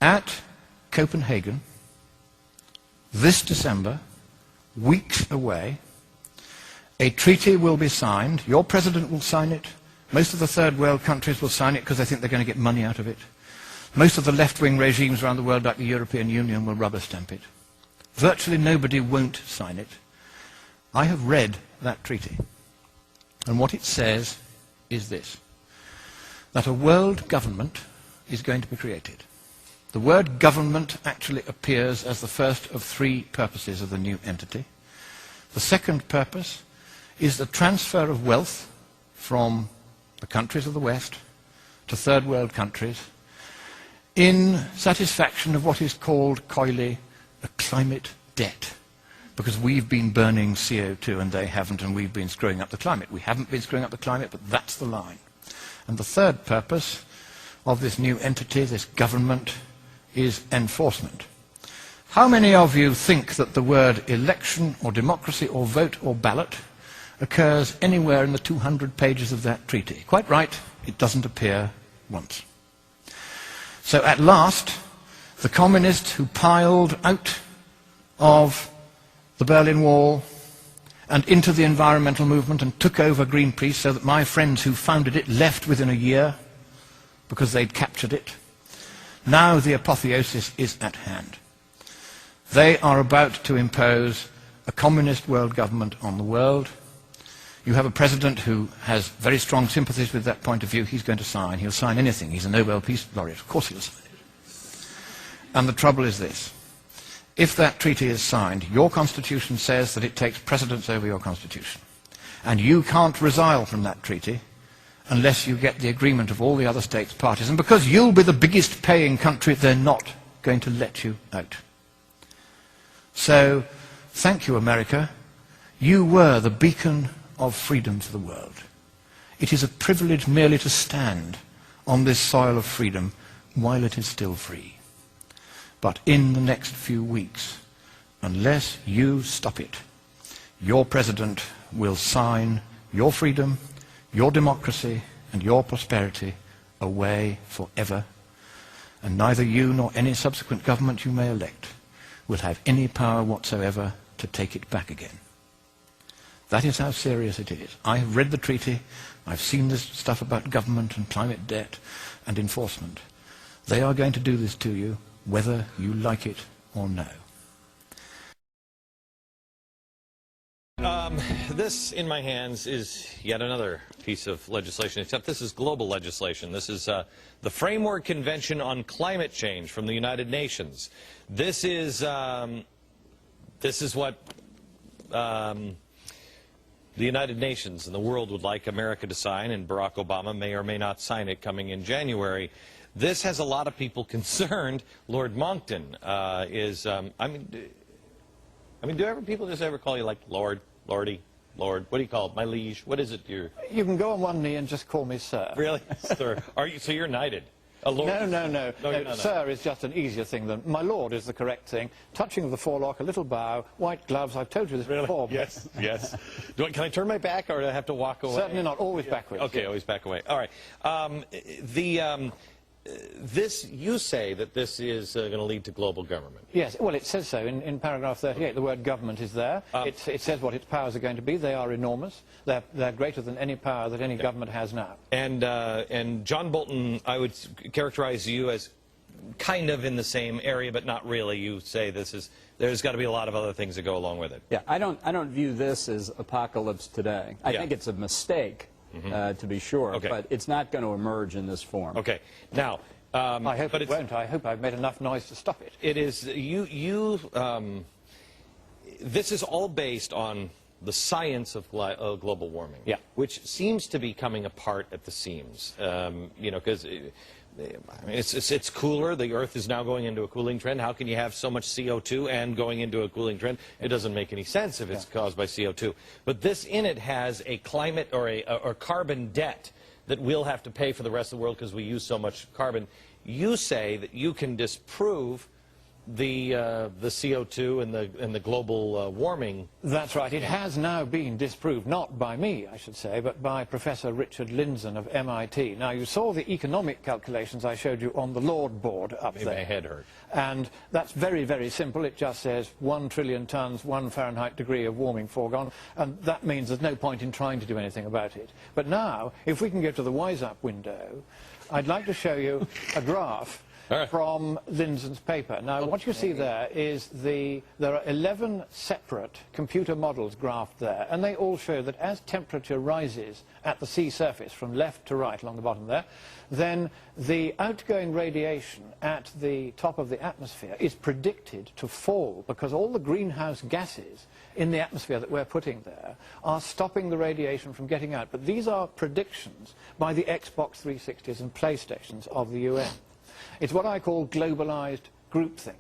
at Copenhagen this December, weeks away, a treaty will be signed. Your president will sign it. Most of the third world countries will sign it because they think they're going to get money out of it. Most of the left-wing regimes around the world, like the European Union, will rubber stamp it. Virtually nobody won't sign it. I have read that treaty, and what it says is this, that a world government is going to be created. The word government actually appears as the first of three purposes of the new entity. The second purpose is the transfer of wealth from the countries of the West to third world countries in satisfaction of what is called coyly a climate debt, because we've been burning CO2 and they haven't, and we've been screwing up the climate. We haven't been screwing up the climate, but that's the line. And the third purpose of this new entity, this government, is enforcement. How many of you think that the word election or democracy or vote or ballot occurs anywhere in the 200 pages of that treaty? Quite right, it doesn't appear once. So at last, the communists who piled out of the Berlin Wall and into the environmental movement and took over Greenpeace, so that my friends who founded it left within a year because they'd captured it. Now the apotheosis is at hand. They are about to impose a communist world government on the world. You have a president who has very strong sympathies with that point of view. He's going to sign. He'll sign anything. He's a Nobel Peace Laureate. Of course he'll sign it. And the trouble is this. If that treaty is signed, your constitution says that it takes precedence over your constitution. And you can't resile from that treaty unless you get the agreement of all the other states parties. And because you'll be the biggest paying country, they're not going to let you out. So, thank you, America. You were the beacon of freedom for the world. It is a privilege merely to stand on this soil of freedom while it is still free. But in the next few weeks, unless you stop it, your president will sign your freedom, your democracy, and your prosperity away forever, and neither you nor any subsequent government you may elect will have any power whatsoever to take it back again. That is how serious it is. I have read the treaty. I've seen this stuff about government and climate debt and enforcement. They are going to do this to you, whether you like it or no. This in my hands is yet another piece of legislation, except this is global legislation. This is the Framework Convention on Climate Change from the United Nations. This is what the United Nations and the world would like America to sign, and Barack Obama may or may not sign it coming in January. This has a lot of people concerned. Lord Monckton is, I mean, do people just ever call you like Lord, Lordy, Lord? What do you call it? My liege? What is it? You can go on one knee and just call me sir. Really? Sir. Are you, so you're knighted? A lord? No. Sir is just an easier thing than my lord is the correct thing. Touching of the forelock, a little bow, white gloves. I've told you this before. Yes, yes. Can I turn my back, or do I have to walk away? Certainly not. Always backwards. Okay, always back away. All right. You say that this is going to lead to global government. Yes, well, it says so in paragraph 38. The word government is there. It says what its powers are going to be. They are enormous. They're greater than any power that any government has now. And John Bolton, I would characterize you as kind of in the same area, but not really. You say there's got to be a lot of other things that go along with it. Yeah, I don't view this as apocalypse today. I think it's a mistake. To be sure, but it's not going to emerge in this form. Okay. Now, I hope it won't. I hope I've made enough noise to stop it. It is this is all based on the science of global warming, which seems to be coming apart at the seams. You know, because it's cooler. The Earth is now going into a cooling trend. How can you have so much CO2 and going into a cooling trend? It doesn't make any sense if it's caused by CO2. But this in it has a climate or a carbon debt that we'll have to pay for the rest of the world because we use so much carbon. You say that you can disprove the CO2 and the global warming. That's right. It has now been disproved, not by me, I should say, but by Professor Richard Lindzen of MIT. Now, you saw the economic calculations I showed you on the Lord board up there. My head hurt. And that's very, very simple. It just says 1 trillion tons, 1 Fahrenheit degree of warming foregone, and that means there's no point in trying to do anything about it. But now, if we can go to the Wise Up window, I'd like to show you a graph from Lindzen's paper. Now, what you see there is there are 11 separate computer models graphed there, and they all show that as temperature rises at the sea surface from left to right along the bottom there, then the outgoing radiation at the top of the atmosphere is predicted to fall because all the greenhouse gases in the atmosphere that we're putting there are stopping the radiation from getting out. But these are predictions by the Xbox 360s and PlayStations of the UN. It's what I call globalized groupthink.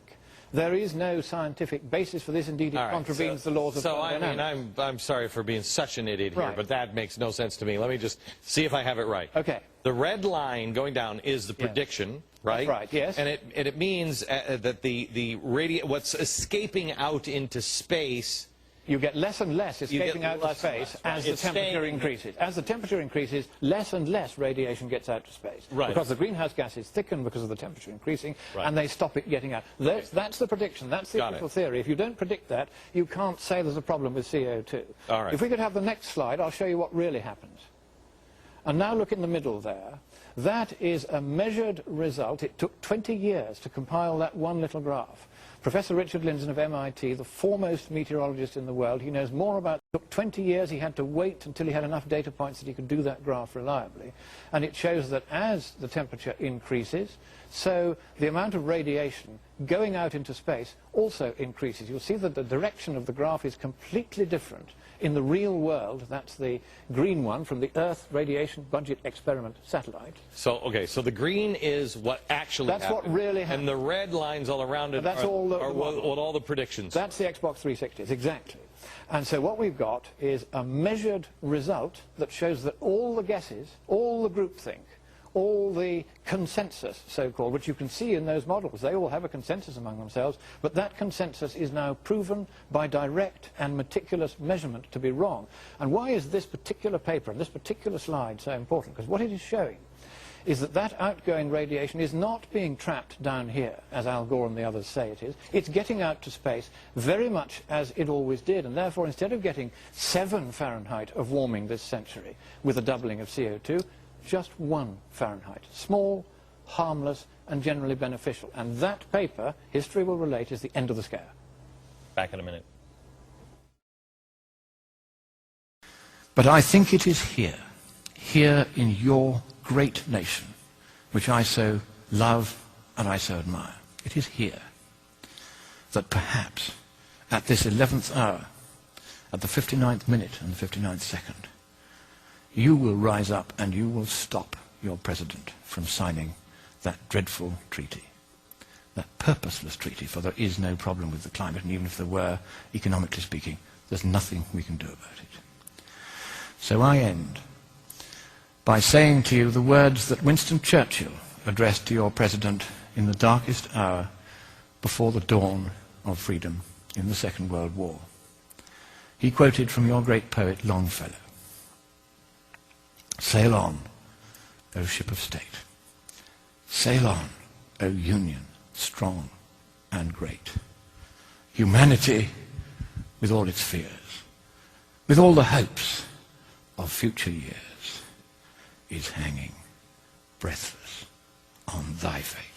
There is no scientific basis for this. Indeed, it contravenes the laws of thermodynamics. I mean, I'm sorry for being such an idiot here, but that makes no sense to me. Let me just see if I have it right. Okay. The red line going down is the prediction, right? That's right, yes. And it means that what's escaping out into space. You get less and less escaping out to space as the temperature increases. As the temperature increases, less and less radiation gets out to space. Right. Because the greenhouse gases thicken because of the temperature increasing, and they stop it getting out. That's the prediction. That's the official theory. If you don't predict that, you can't say there's a problem with CO2. All right. If we could have the next slide, I'll show you what really happens. And now look in the middle there. That is a measured result. It took 20 years to compile that one little graph. Professor Richard Lindzen of MIT, the foremost meteorologist in the world, he knows more about it. It took 20 years. He had to wait until he had enough data points that he could do that graph reliably. And it shows that as the temperature increases, so the amount of radiation going out into space also increases. You'll see that the direction of the graph is completely different in the real world. That's the green one from the Earth Radiation Budget Experiment satellite. So, okay, so the green is what actually happened. That's what really happened. And the red lines all around it are all the predictions. That's the Xbox 360s, exactly. And so what we've got is a measured result that shows that all the guesses, all the groupthink, all the consensus, so-called, which you can see in those models, they all have a consensus among themselves, but that consensus is now proven by direct and meticulous measurement to be wrong. And why is this particular paper and this particular slide so important? Because what it is showing is that that outgoing radiation is not being trapped down here, as Al Gore and the others say it is. It's getting out to space very much as it always did, and therefore instead of getting 7 Fahrenheit of warming this century with a doubling of CO2, just 1 Fahrenheit. Small, harmless, and generally beneficial. And that paper, history will relate, is the end of the scare. Back in a minute. But I think it is here in your great nation, which I so love and I so admire. It is here that perhaps at this 11th hour, at the 59th minute and the 59th second, you will rise up and you will stop your president from signing that dreadful treaty, that purposeless treaty, for there is no problem with the climate, and even if there were, economically speaking, there's nothing we can do about it. So I end by saying to you the words that Winston Churchill addressed to your president in the darkest hour before the dawn of freedom in the Second World War. He quoted from your great poet Longfellow. Sail on, O ship of state. Sail on, O Union, strong and great. Humanity, with all its fears, with all the hopes of future years, is hanging breathless on thy fate.